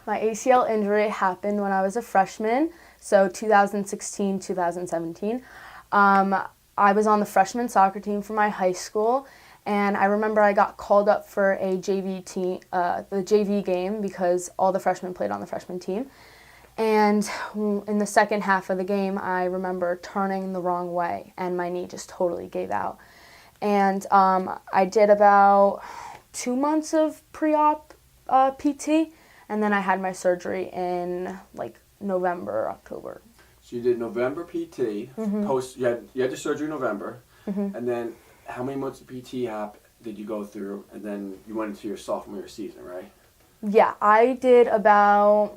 My ACL injury happened when I was a freshman, so 2016, 2017. I was on the freshman soccer team for my high school, and I remember I got called up for a JV team, the JV game, because all the freshmen played on the freshman team. And in the second half of the game, I remember turning the wrong way, and my knee just totally gave out. And I did about 2 months of pre-op PT, and then I had my surgery in like November, October. So you did November PT, post. You had your surgery in November, and then how many months of PT did you go through, and then you went into your sophomore year season, right? Yeah, I did about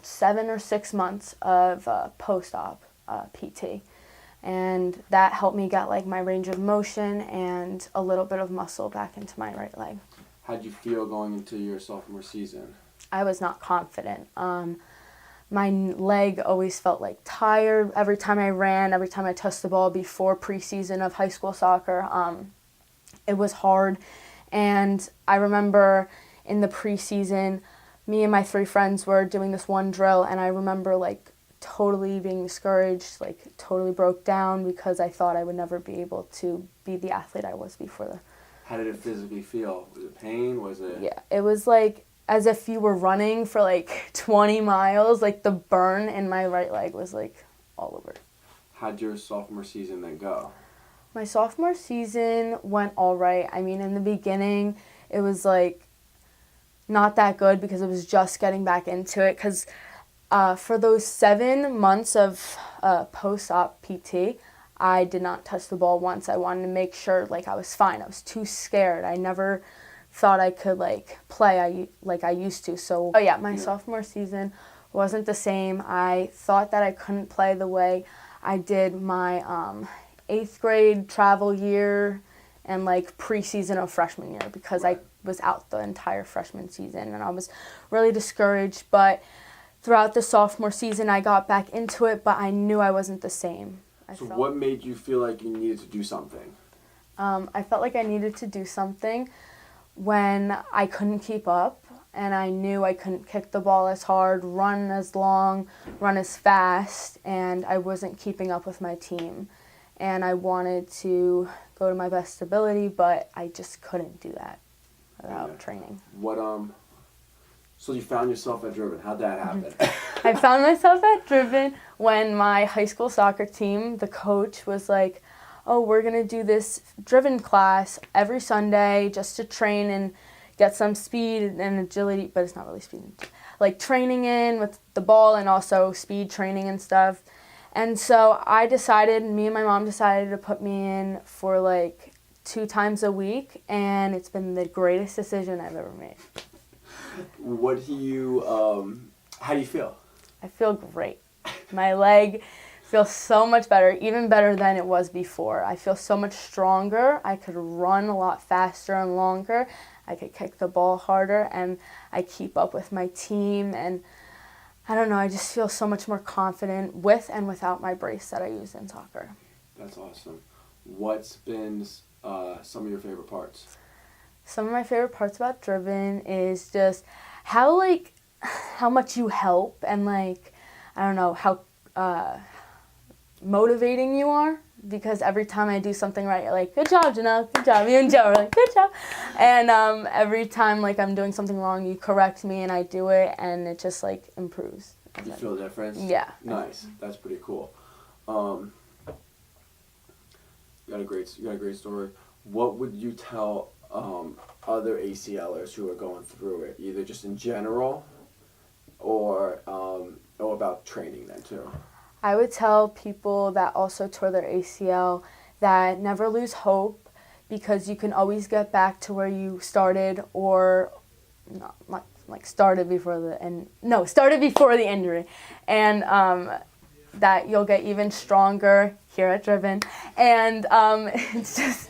7 or 6 months of post-op PT, and that helped me get like my range of motion and a little bit of muscle back into my right leg. How'd you feel going into your sophomore season? I was not confident. My leg always felt like tired every time I ran, every time I touched the ball before preseason of high school soccer. It was hard, and I remember in the preseason, me and my 3 friends were doing this one drill, and I remember like totally being discouraged, like totally broke down because I thought I would never be able to be the athlete I was before. How did it physically feel? Was it pain? Was it? Yeah, it was like as if you were running for like 20 miles, like the burn in my right leg was like all over. How'd your sophomore season then go? My sophomore season went all right. I mean, in the beginning, it was like not that good because it was just getting back into it. Because for those 7 months of post-op PT, I did not touch the ball once. I wanted to make sure like I was fine. I was too scared. I never thought I could like play like I used to. So my sophomore season wasn't the same. I thought that I couldn't play the way I did my 8th grade travel year and like preseason of freshman year because I was out the entire freshman season and I was really discouraged. But throughout the sophomore season, I got back into it, but I knew I wasn't the same. So what made you feel like you needed to do something? I felt like I needed to do something when I couldn't keep up and I knew I couldn't kick the ball as hard, run as long, run as fast, and I wasn't keeping up with my team. And I wanted to go to my best ability, but I just couldn't do that without training. So you found yourself at Driven. How'd that happen? I found myself at Driven when my high school soccer team, the coach was like, oh, we're going to do this Driven class every Sunday just to train and get some speed and agility, but it's not really speed, like training in with the ball and also speed training and stuff. And so me and my mom decided to put me in for like 2 times a week, and it's been the greatest decision I've ever made. How do you feel? I feel great. My leg feels so much better, even better than it was before. I feel so much stronger. I could run a lot faster and longer. I could kick the ball harder, and I keep up with my team, and I don't know, I just feel so much more confident with and without my brace that I use in soccer. That's awesome. What's been some of your favorite parts? Some of my favorite parts about Driven is just how much you help and like, I don't know, how motivating you are. Because every time I do something right, you're like, good job, Janelle, good job. You and Joe are like, good job. And every time like I'm doing something wrong, you correct me and I do it, and it just like improves. You feel the difference? Yeah. Nice. That's pretty cool. You got a great story. What would you tell other ACLers who are going through it, either just in general or about training then too? I would tell people that also tore their ACL that never lose hope, because you can always get back to where you started, or started before the injury, and that you'll get even stronger here at Driven. And it's just,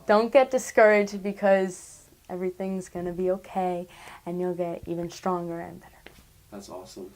don't get discouraged, because everything's going to be okay, and you'll get even stronger and better. That's awesome.